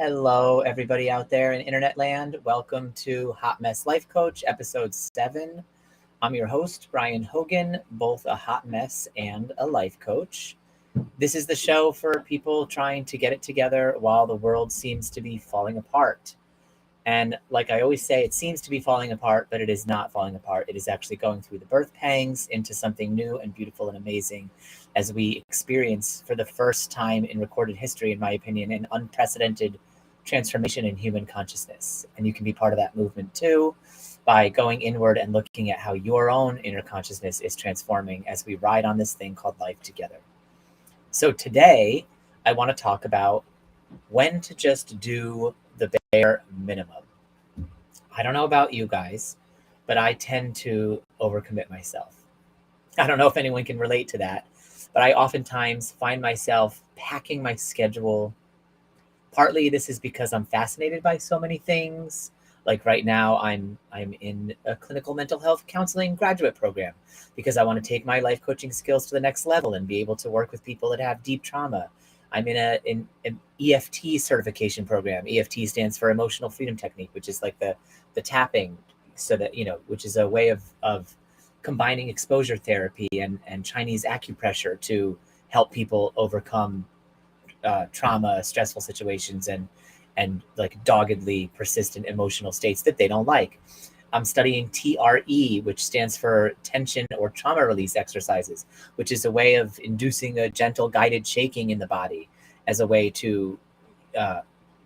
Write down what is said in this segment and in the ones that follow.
Hello, everybody out there in internet land. Welcome to Hot Mess Life Coach, episode 7. I'm your host, Brian Hogan, both a hot mess and a life coach. This is the show for people trying to get it together while the world seems to be falling apart. And like I always say, it seems to be falling apart, but it is not falling apart. It is actually going through the birth pangs into something new and beautiful and amazing as we experience for the first time in recorded history, in my opinion, an unprecedented transformation in human consciousness. And you can be part of that movement too by going inward and looking at how your own inner consciousness is transforming as we ride on this thing called life together. So today, I want to talk about when to just do the bare minimum. I don't know about you guys, but I tend to overcommit myself. I don't know if anyone can relate to that, but I oftentimes find myself packing my schedule. Partly this is because I'm fascinated by so many things. Like right now, I'm in a clinical mental health counseling graduate program because I want to take my life coaching skills to the next level and be able to work with people that have deep trauma. I'm in an EFT certification program. EFT stands for Emotional Freedom Technique, which is like the tapping, so that, which is a way of combining exposure therapy and Chinese acupressure to help people overcome trauma, stressful situations, and like doggedly persistent emotional states that they don't like. I'm studying TRE, which stands for tension or trauma release exercises, which is a way of inducing a gentle guided shaking in the body as a way to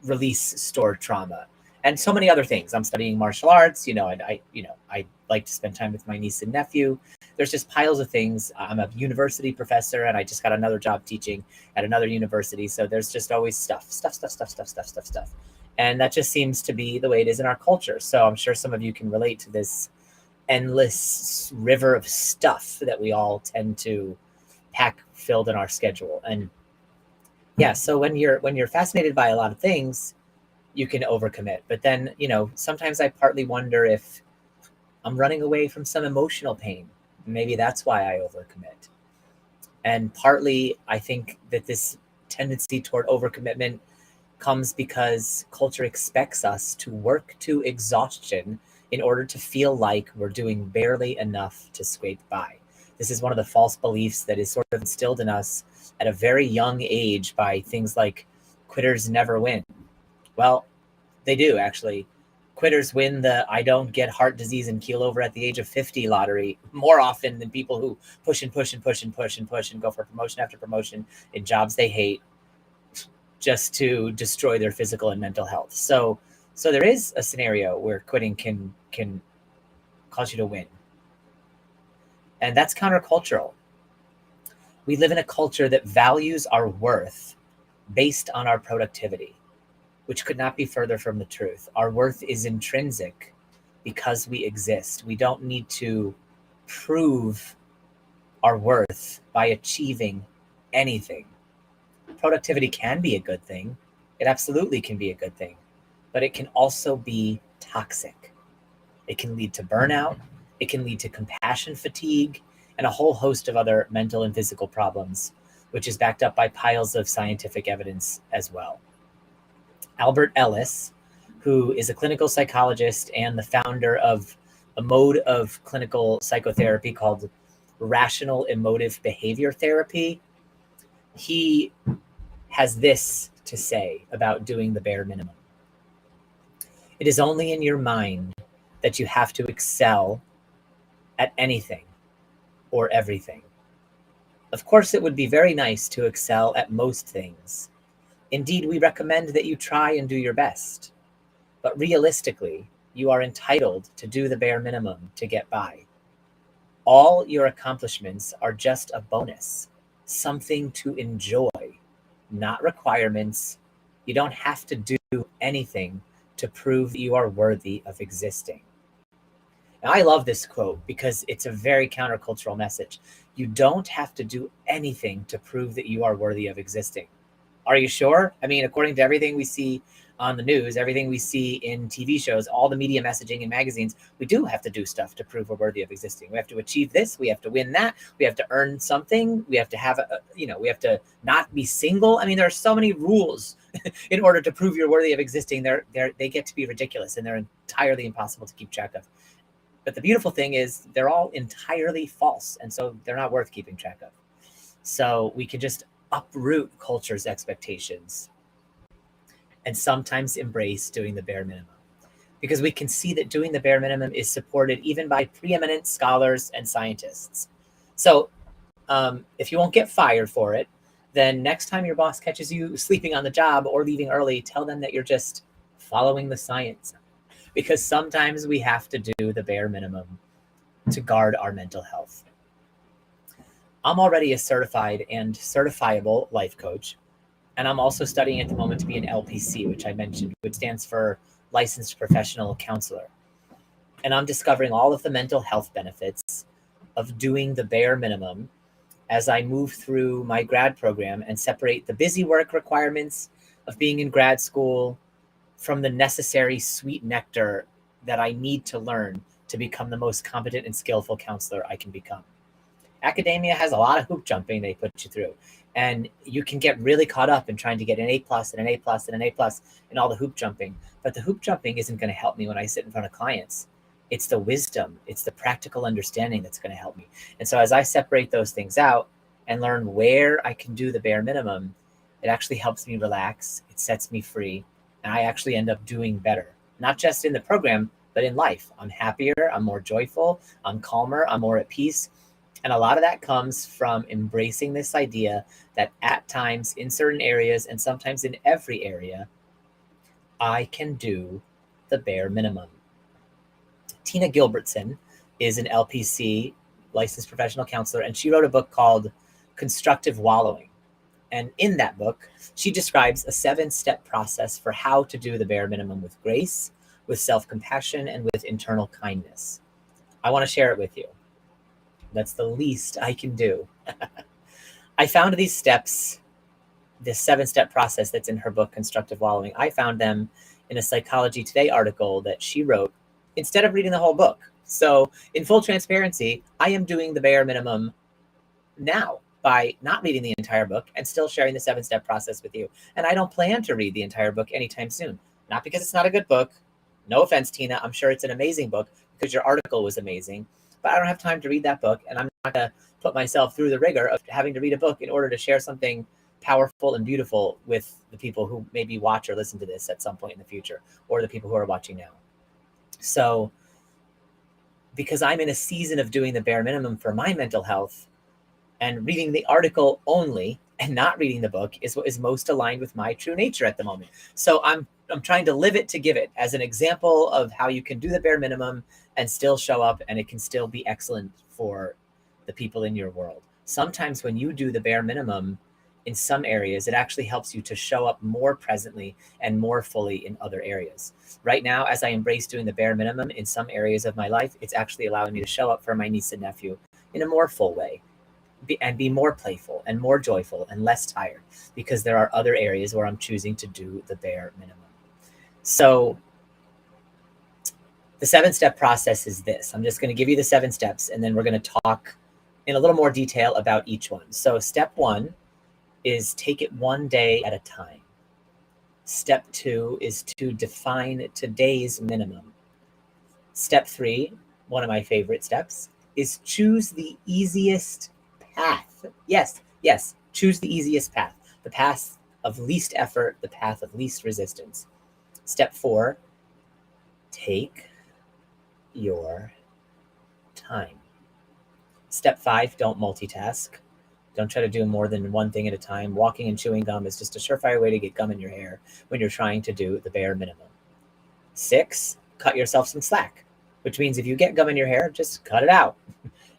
release stored trauma, and so many other things. I'm studying martial arts. I like to spend time with my niece and nephew. There's just piles of things. I'm a university professor, and I just got another job teaching at another university. So there's just always stuff. And that just seems to be the way it is in our culture. So I'm sure some of you can relate to this endless river of stuff that we all tend to pack filled in our schedule. And yeah, so when you're fascinated by a lot of things, you can overcommit. But then, sometimes I partly wonder if I'm running away from some emotional pain. Maybe that's why I overcommit. And partly I think that this tendency toward overcommitment comes because culture expects us to work to exhaustion in order to feel like we're doing barely enough to scrape by. This is one of the false beliefs that is sort of instilled in us at a very young age by things like quitters never win. Well, they do actually. Quitters win the I don't get heart disease and keel over at the age of 50 lottery more often than people who push and go for promotion after promotion in jobs they hate just to destroy their physical and mental health. So there is a scenario where quitting can cause you to win. And that's countercultural. We live in a culture that values our worth based on our productivity, which could not be further from the truth. Our worth is intrinsic because we exist. We don't need to prove our worth by achieving anything. Productivity can be a good thing. It absolutely can be a good thing, but it can also be toxic. It can lead to burnout. It can lead to compassion fatigue and a whole host of other mental and physical problems, which is backed up by piles of scientific evidence as well. Albert Ellis, who is a clinical psychologist and the founder of a mode of clinical psychotherapy called rational emotive behavior therapy, he has this to say about doing the bare minimum. It is only in your mind that you have to excel at anything or everything. Of course, it would be very nice to excel at most things. Indeed, we recommend that you try and do your best. But realistically, you are entitled to do the bare minimum to get by. All your accomplishments are just a bonus, something to enjoy, not requirements. You don't have to do anything to prove that you are worthy of existing. Now, I love this quote because it's a very countercultural message. You don't have to do anything to prove that you are worthy of existing. Are you sure? I mean, according to everything we see on the news, everything we see in TV shows, all the media messaging in magazines, we do have to do stuff to prove we're worthy of existing. We have to achieve this. We have to win that. We have to earn something. We have to have, we have to not be single. I mean, there are so many rules in order to prove you're worthy of existing, they get to be ridiculous, and they're entirely impossible to keep track of. But the beautiful thing is they're all entirely false, and so they're not worth keeping track of. So we can just uproot culture's expectations and sometimes embrace doing the bare minimum, because we can see that doing the bare minimum is supported even by preeminent scholars and scientists. So if you won't get fired for it, then next time your boss catches you sleeping on the job or leaving early, tell them that you're just following the science, because sometimes we have to do the bare minimum to guard our mental health. I'm already a certified and certifiable life coach, and I'm also studying at the moment to be an LPC, which I mentioned, which stands for Licensed Professional Counselor. And I'm discovering all of the mental health benefits of doing the bare minimum as I move through my grad program and separate the busy work requirements of being in grad school from the necessary sweet nectar that I need to learn to become the most competent and skillful counselor I can become. Academia has a lot of hoop jumping they put you through, and you can get really caught up in trying to get an A plus and an A plus and an A plus and all the hoop jumping. But the hoop jumping isn't going to help me when I sit in front of clients. It's the wisdom, it's the practical understanding that's going to help me. And so as I separate those things out and learn where I can do the bare minimum, it actually helps me relax. It sets me free. And I actually end up doing better, not just in the program, but in life. I'm happier, I'm more joyful, I'm calmer, I'm more at peace. And a lot of that comes from embracing this idea that at times in certain areas, and sometimes in every area, I can do the bare minimum. Tina Gilbertson is an LPC, licensed professional counselor, and she wrote a book called Constructive Wallowing. And in that book, she describes a 7-step process for how to do the bare minimum with grace, with self-compassion, and with internal kindness. I want to share it with you. That's the least I can do. I found these steps, this 7-step process that's in her book, Constructive Wallowing. I found them in a Psychology Today article that she wrote instead of reading the whole book. So in full transparency, I am doing the bare minimum now by not reading the entire book and still sharing the 7-step process with you. And I don't plan to read the entire book anytime soon. Not because it's not a good book. No offense, Tina. I'm sure it's an amazing book because your article was amazing. But I don't have time to read that book, and I'm not going to put myself through the rigor of having to read a book in order to share something powerful and beautiful with the people who maybe watch or listen to this at some point in the future, or the people who are watching now. So because I'm in a season of doing the bare minimum for my mental health, and reading the article only and not reading the book is what is most aligned with my true nature at the moment. So I'm trying to live it to give it as an example of how you can do the bare minimum and still show up, and it can still be excellent for the people in your world. Sometimes when you do the bare minimum in some areas, it actually helps you to show up more presently and more fully in other areas. Right now, as I embrace doing the bare minimum in some areas of my life, it's actually allowing me to show up for my niece and nephew in a more full way, and be more playful and more joyful and less tired, because there are other areas where I'm choosing to do the bare minimum. So the 7-step process is this. I'm just going to give you the 7 steps, and then we're going to talk in a little more detail about each one. So step 1 is take it one day at a time. Step 2 is to define today's minimum. Step 3, one of my favorite steps, is choose the easiest path. Yes, choose the easiest path. The path of least effort, the path of least resistance. Step 4, take your time. Step 5, don't multitask. Don't try to do more than one thing at a time. Walking and chewing gum is just a surefire way to get gum in your hair when you're trying to do the bare minimum. 6, cut yourself some slack, which means if you get gum in your hair, just cut it out.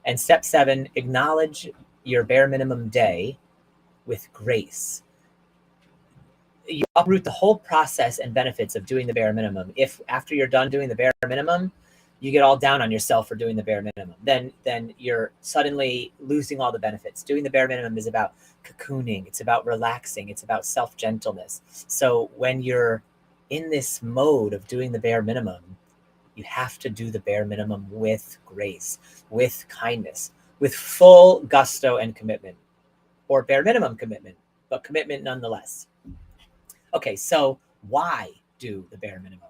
And step 7, acknowledge your bare minimum day with grace. You uproot the whole process and benefits of doing the bare minimum. If after you're done doing the bare minimum, you get all down on yourself for doing the bare minimum, then you're suddenly losing all the benefits. Doing the bare minimum is about cocooning. It's about relaxing. It's about self-gentleness. So when you're in this mode of doing the bare minimum, you have to do the bare minimum with grace, with kindness, with full gusto and commitment, or bare minimum commitment, but commitment nonetheless. Okay, so why do the bare minimum?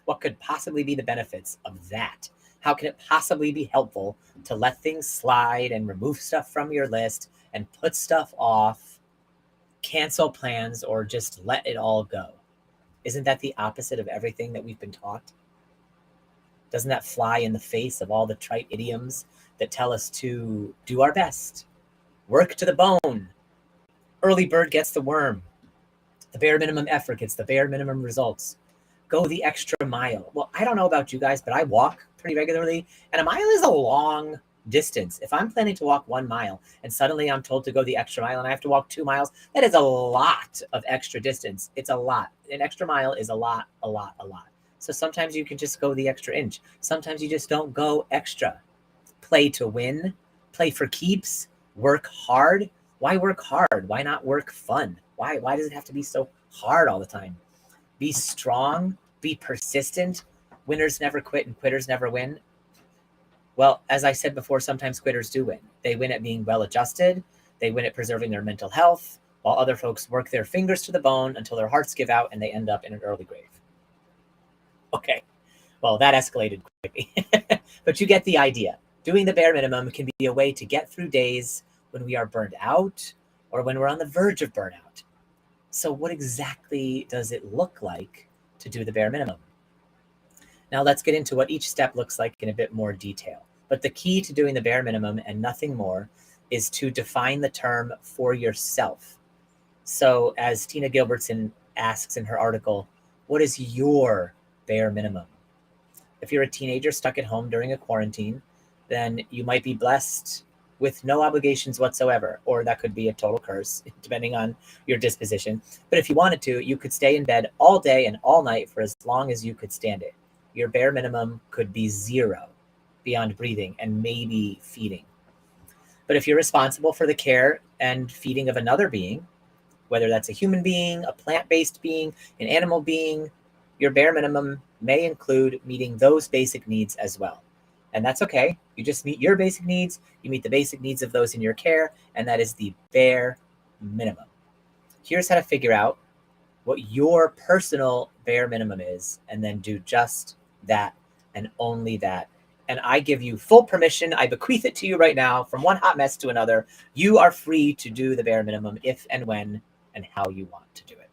What could possibly be the benefits of that? How can it possibly be helpful to let things slide and remove stuff from your list and put stuff off, cancel plans, or just let it all go? Isn't that the opposite of everything that we've been taught? Doesn't that fly in the face of all the trite idioms that tell us to do our best, work to the bone, early bird gets the worm, the bare minimum effort gets the bare minimum results, go the extra mile? Well, I don't know about you guys, but I walk pretty regularly, and a mile is a long distance. If I'm planning to walk 1 mile and suddenly I'm told to go the extra mile and I have to walk 2 miles, that is a lot of extra distance. It's a lot. An extra mile is a lot, a lot, a lot. So sometimes you can just go the extra inch. Sometimes you just don't go extra. Play to win, play for keeps, work hard. Why work hard? Why not work fun? Why does it have to be so hard all the time? Be strong, be persistent. Winners never quit and quitters never win. Well, as I said before, sometimes quitters do win. They win at being well adjusted. They win at preserving their mental health, while other folks work their fingers to the bone until their hearts give out and they end up in an early grave. Okay, well, that escalated quickly. But you get the idea. Doing the bare minimum can be a way to get through days when we are burned out or when we're on the verge of burnout. So what exactly does it look like to do the bare minimum? Now let's get into what each step looks like in a bit more detail. But the key to doing the bare minimum and nothing more is to define the term for yourself. So as Tina Gilbertson asks in her article, what is your bare minimum? If you're a teenager stuck at home during a quarantine, then you might be blessed with no obligations whatsoever, or that could be a total curse, depending on your disposition. But if you wanted to, you could stay in bed all day and all night for as long as you could stand it. Your bare minimum could be 0, beyond breathing and maybe feeding. But if you're responsible for the care and feeding of another being, whether that's a human being, a plant-based being, an animal being, your bare minimum may include meeting those basic needs as well. And that's okay. You just meet your basic needs, you meet the basic needs of those in your care, and that is the bare minimum. Here's how to figure out what your personal bare minimum is, and then do just that and only that. And I give you full permission. I bequeath it to you right now from one hot mess to another. You are free to do the bare minimum if and when and how you want to do it.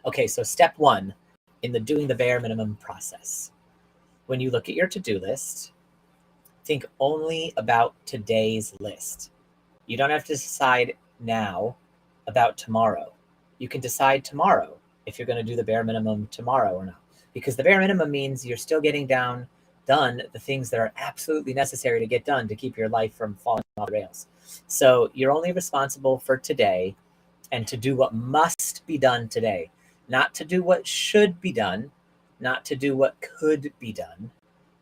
Okay, so step 1 in the doing the bare minimum process. When you look at your to-do list, think only about today's list. You don't have to decide now about tomorrow. You can decide tomorrow if you're going to do the bare minimum tomorrow or not. Because the bare minimum means you're still getting done the things that are absolutely necessary to get done to keep your life from falling off the rails. So you're only responsible for today and to do what must be done today, not to do what should be done, not to do what could be done,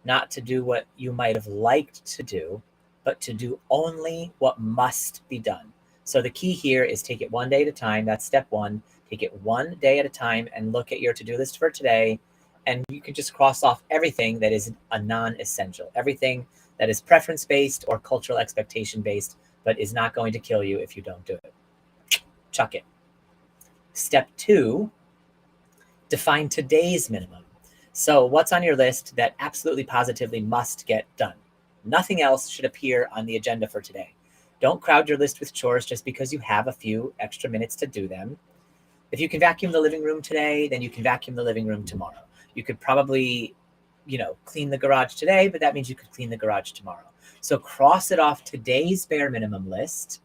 not to do what you might have liked to do, but to do only what must be done. So the key here is take it one day at a time. That's step 1. Take it one day at a time and look at your to-do list for today. And you can just cross off everything that is a non-essential, everything that is preference-based or cultural expectation-based, but is not going to kill you if you don't do it. Chuck it. Step 2, define today's minimum. So what's on your list that absolutely positively must get done? Nothing else should appear on the agenda for today. Don't crowd your list with chores just because you have a few extra minutes to do them. If you can vacuum the living room today, then you can vacuum the living room tomorrow. You could probably, clean the garage today, but that means you could clean the garage tomorrow. So cross it off today's bare minimum list,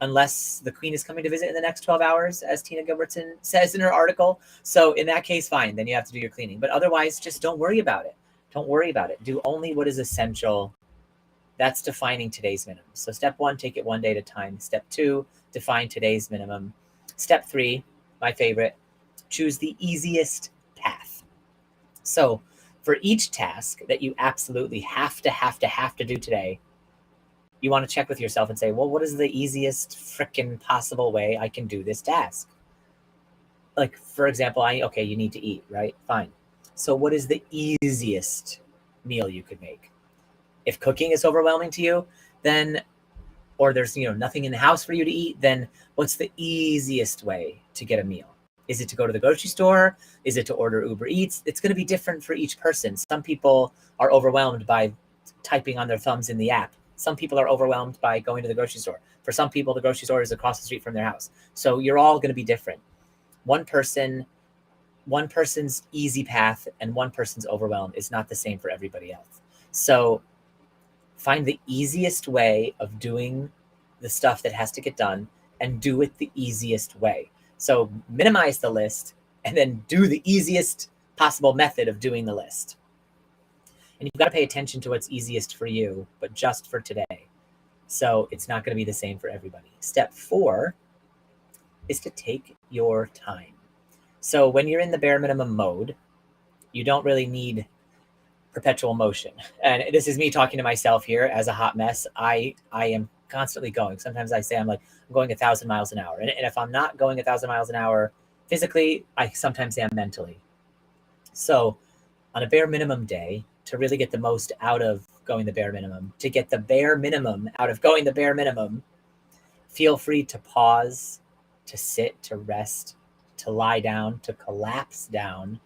unless the queen is coming to visit in the next 12 hours, as Tina Gilbertson says in her article. So in that case, fine, then you have to do your cleaning. But otherwise, just don't worry about it. Don't worry about it. Do only what is essential. That's defining today's minimum. So step 1, take it one day at a time. Step 2, define today's minimum. Step 3, my favorite, choose the easiest path. So for each task that you absolutely have to do today, you want to check with yourself and say, well, what is the easiest frickin' possible way I can do this task? Like, for example, you need to eat, right? Fine. So what is the easiest meal you could make? If cooking is overwhelming to you, then, or there's, nothing in the house for you to eat, then what's the easiest way to get a meal? Is it to go to the grocery store? Is it to order Uber Eats? It's going to be different for each person. Some people are overwhelmed by typing on their thumbs in the app. Some people are overwhelmed by going to the grocery store. For some people, the grocery store is across the street from their house. So you're all going to be different. One person's easy path and one person's overwhelmed is not the same for everybody else. So find the easiest way of doing the stuff that has to get done and do it the easiest way. So minimize the list and then do the easiest possible method of doing the list. And you've got to pay attention to what's easiest for you, but just for today. So it's not going to be the same for everybody. Step 4 is to take your time. So when you're in the bare minimum mode, you don't really need perpetual motion. And this is me talking to myself here as a hot mess. I am constantly going. Sometimes I say I'm going 1,000 miles an hour. And if I'm not going 1,000 miles an hour physically, I sometimes am mentally. So on a bare minimum day, to really get the most out of going the bare minimum, to get the bare minimum out of going the bare minimum, feel free to pause, to sit, to rest, to lie down, to collapse down.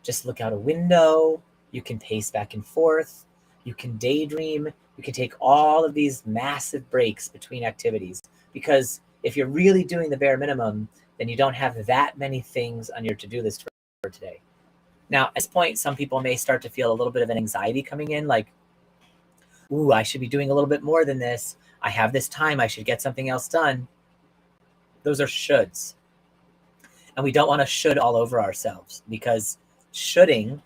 Just look out a window. You can pace back and forth. You can daydream. You can take all of these massive breaks between activities, because if you're really doing the bare minimum, then you don't have that many things on your to-do list for today. Now, at this point, some people may start to feel a little bit of an anxiety coming in, like, ooh, I should be doing a little bit more than this. I have this time. I should get something else done. Those are shoulds. And we don't want to should all over ourselves, because shoulding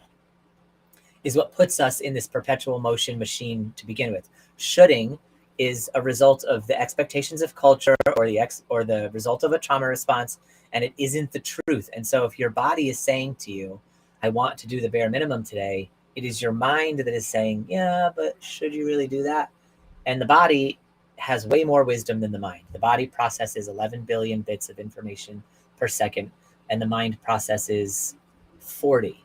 is what puts us in this perpetual motion machine to begin with. Shoulding is a result of the expectations of culture or the result of a trauma response, and it isn't the truth. And so if your body is saying to you, I want to do the bare minimum today, it is your mind that is saying, yeah, but should you really do that? And the body has way more wisdom than the mind. The body processes 11 billion bits of information per second, and the mind processes 40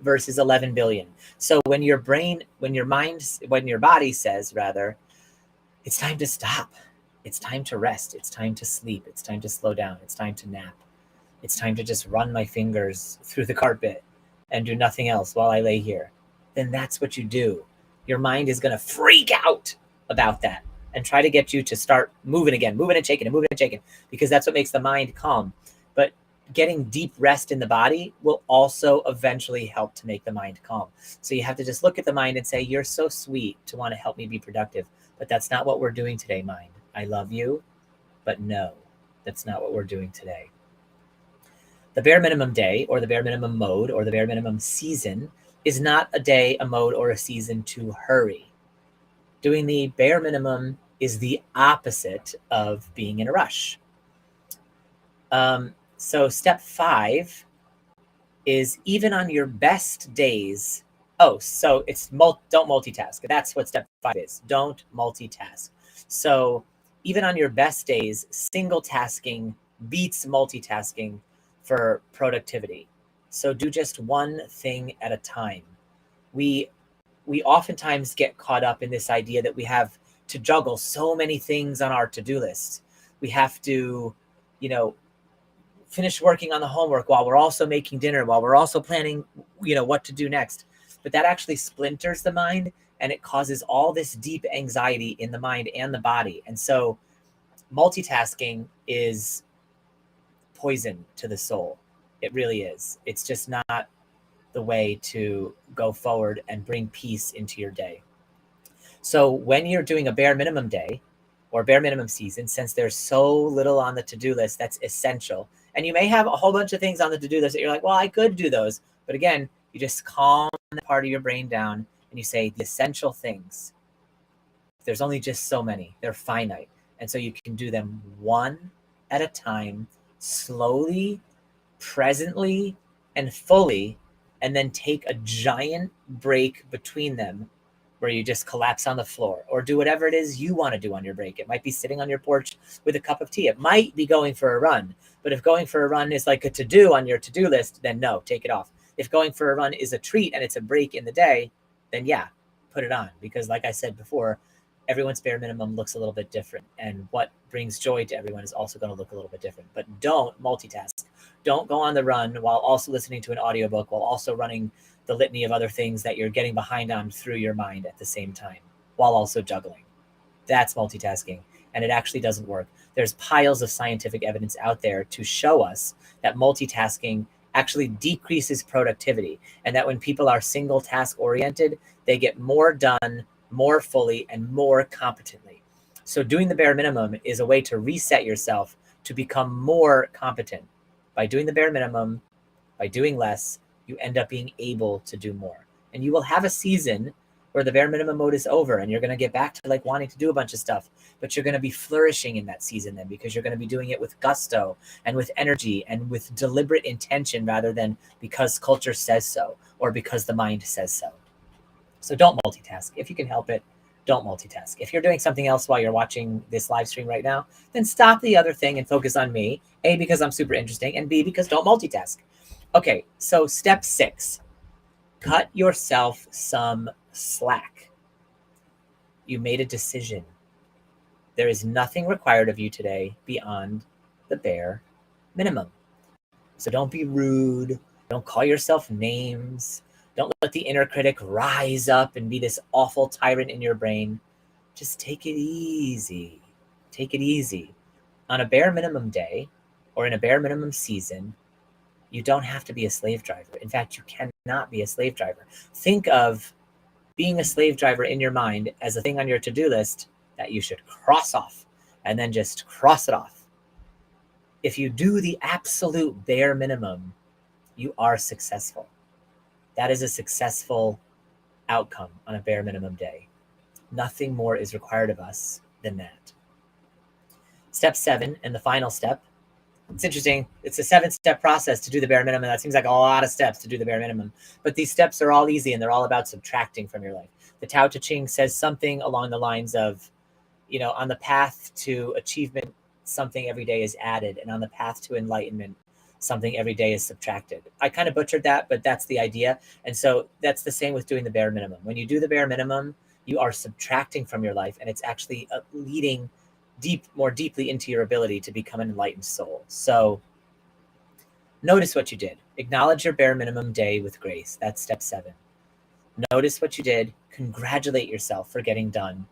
versus 11 billion. So when your body says, rather, it's time to stop, it's time to rest, it's time to sleep, it's time to slow down, it's time to nap, it's time to just run my fingers through the carpet and do nothing else while I lay here, then that's what you do. Your mind is going to freak out about that and try to get you to start moving again, moving and shaking, because that's what makes the mind calm. But getting deep rest in the body will also eventually help to make the mind calm. So you have to just look at the mind and say, you're so sweet to want to help me be productive, but that's not what we're doing today, mind. I love you, but no, that's not what we're doing today. The bare minimum day, or the bare minimum mode, or the bare minimum season is not a day, a mode, or a season to hurry. Doing the bare minimum is the opposite of being in a rush. So step 5 is, even on your best days. So it's don't multitask. That's what step 5 is. Don't multitask. So even on your best days, single tasking beats multitasking for productivity. So do just one thing at a time. We oftentimes get caught up in this idea that we have to juggle so many things on our to-do list. We have to, finish working on the homework while we're also making dinner, while we're also planning, what to do next. But that actually splinters the mind, and it causes all this deep anxiety in the mind and the body. And so multitasking is poison to the soul. It really is. It's just not the way to go forward and bring peace into your day. So when you're doing a bare minimum day or bare minimum season, since there's so little on the to-do list that's essential, and you may have a whole bunch of things on the to-do list that you're like, well, I could do those. But again, you just calm that part of your brain down and you say the essential things. There's only just so many. They're finite. And so you can do them one at a time, slowly, presently, and fully, and then take a giant break between them where you just collapse on the floor or do whatever it is you want to do on your break. It might be sitting on your porch with a cup of tea. It might be going for a run. But if going for a run is like a to-do on your to-do list, then no, take it off. If going for a run is a treat and it's a break in the day, then yeah, put it on. Because like I said before, everyone's bare minimum looks a little bit different. And what brings joy to everyone is also going to look a little bit different. But don't multitask. Don't go on the run while also listening to an audiobook, while also running the litany of other things that you're getting behind on through your mind at the same time, while also juggling. That's multitasking. And it actually doesn't work. There's piles of scientific evidence out there to show us that multitasking actually decreases productivity, and that when people are single task oriented, they get more done more fully and more competently. So doing the bare minimum is a way to reset yourself to become more competent. By doing the bare minimum, by doing less, you end up being able to do more. And you will have a season where the bare minimum mode is over and you're going to get back to like wanting to do a bunch of stuff, but you're going to be flourishing in that season then, because you're going to be doing it with gusto and with energy and with deliberate intention, rather than because culture says so or because the mind says so. So don't multitask. If you can help it, don't multitask. If you're doing something else while you're watching this live stream right now, then stop the other thing and focus on me. A, because I'm super interesting, and B, because don't multitask. Okay, so step 6, cut yourself some slack. You made a decision. There is nothing required of you today beyond the bare minimum. So don't be rude. Don't call yourself names. Don't let the inner critic rise up and be this awful tyrant in your brain. Just take it easy. Take it easy. On a bare minimum day or in a bare minimum season, you don't have to be a slave driver. In fact, you cannot be a slave driver. Think of being a slave driver in your mind as a thing on your to-do list that you should cross off, and then just cross it off. If you do the absolute bare minimum, you are successful. That is a successful outcome on a bare minimum day. Nothing more is required of us than that. Step 7, and the final step. It's interesting. It's a 7-step process to do the bare minimum. That seems like a lot of steps to do the bare minimum. But these steps are all easy, and they're all about subtracting from your life. The Tao Te Ching says something along the lines of, on the path to achievement, something every day is added. And on the path to enlightenment, something every day is subtracted. I kind of butchered that, but that's the idea. And so that's the same with doing the bare minimum. When you do the bare minimum, you are subtracting from your life, and it's actually leading more deeply into your ability to become an enlightened soul. So notice what you did. Acknowledge your bare minimum day with grace. That's step 7. Notice what you did. Congratulate yourself for getting done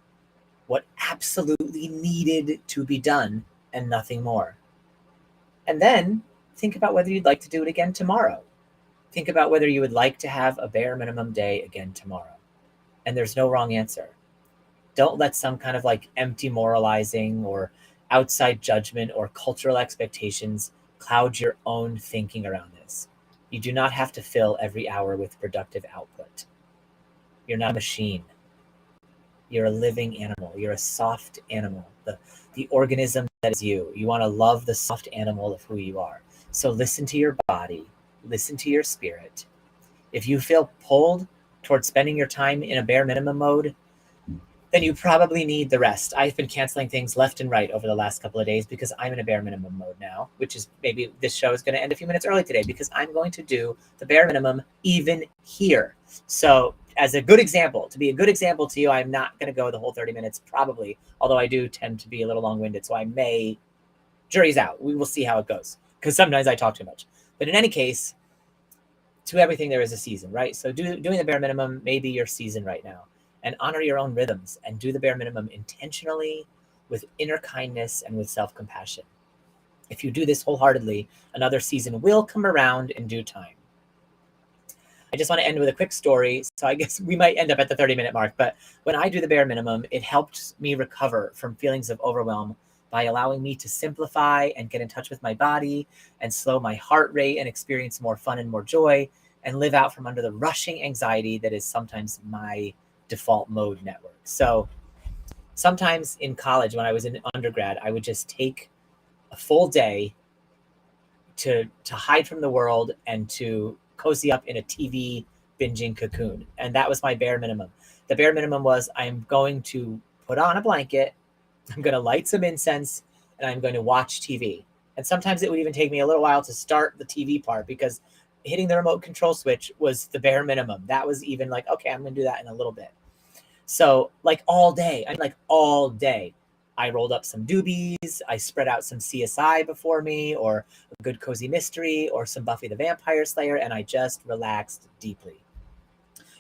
what absolutely needed to be done and nothing more. And then think about whether you'd like to do it again tomorrow. Think about whether you would like to have a bare minimum day again tomorrow. And there's no wrong answer. Don't let some kind of like empty moralizing or outside judgment or cultural expectations cloud your own thinking around this. You do not have to fill every hour with productive output. You're not a machine. You're a living animal. You're a soft animal, the organism that is you. You want to love the soft animal of who you are. So listen to your body, listen to your spirit. If you feel pulled towards spending your time in a bare minimum mode, then you probably need the rest. I've been canceling things left and right over the last couple of days because I'm in a bare minimum mode now, which is maybe this show is going to end a few minutes early today because I'm going to do the bare minimum even here. So as a good example, to be a good example to you, I'm not going to go the whole 30 minutes probably, although I do tend to be a little long-winded. So jury's out. We will see how it goes because sometimes I talk too much. But in any case, to everything there is a season, right? So doing the bare minimum may be your season right now. And honor your own rhythms and do the bare minimum intentionally with inner kindness and with self-compassion. If you do this wholeheartedly, another season will come around in due time. I just want to end with a quick story. So I guess we might end up at the 30-minute mark, but when I do the bare minimum, it helped me recover from feelings of overwhelm by allowing me to simplify and get in touch with my body and slow my heart rate and experience more fun and more joy and live out from under the rushing anxiety that is sometimes my default mode network. So sometimes in college, when I was in undergrad, I would just take a full day to hide from the world and to cozy up in a TV binging cocoon. And that was my bare minimum. The bare minimum was I'm going to put on a blanket, I'm going to light some incense, and I'm going to watch TV. And sometimes it would even take me a little while to start the TV part because hitting the remote control switch was the bare minimum. That was even like, okay, I'm going to do that in a little bit. So like all day, like all day, I rolled up some doobies, I spread out some CSI before me, or a good cozy mystery, or some Buffy the Vampire Slayer, and I just relaxed deeply.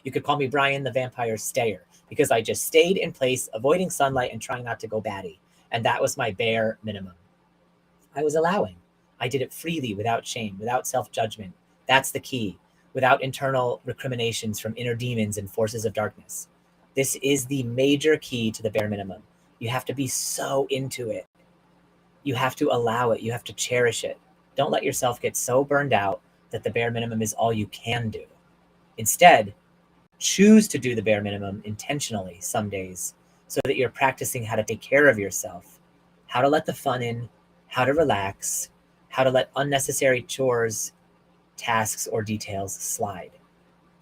You could call me Brian the Vampire Stayer, because I just stayed in place, avoiding sunlight and trying not to go batty. And that was my bare minimum. I was allowing. I did it freely, without shame, without self-judgment. That's the key. Without internal recriminations from inner demons and forces of darkness. This is the major key to the bare minimum. You have to be so into it. You have to allow it. You have to cherish it. Don't let yourself get so burned out that the bare minimum is all you can do. Instead, choose to do the bare minimum intentionally some days, so that you're practicing how to take care of yourself, how to let the fun in, how to relax, how to let unnecessary chores, tasks, or details slide,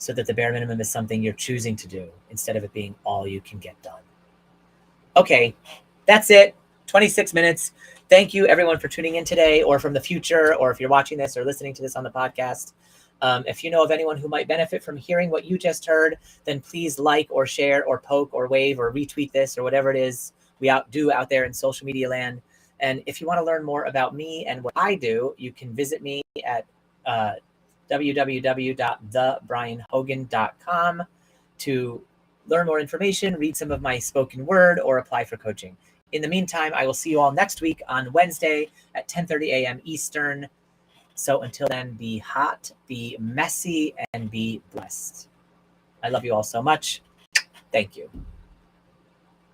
so that the bare minimum is something you're choosing to do instead of it being all you can get done. Okay, that's it. 26 minutes. Thank you everyone for tuning in today, or from the future, or if you're watching this or listening to this on the podcast. If you know of anyone who might benefit from hearing what you just heard, then please like or share or poke or wave or retweet this or whatever it is we do out there in social media land. And if you want to learn more about me and what I do, you can visit me at www.thebrianhogan.com to learn more information, read some of my spoken word, or apply for coaching. In the meantime, I will see you all next week on Wednesday at 10:30 a.m. Eastern. So until then, be hot, be messy, and be blessed. I love you all so much. Thank you.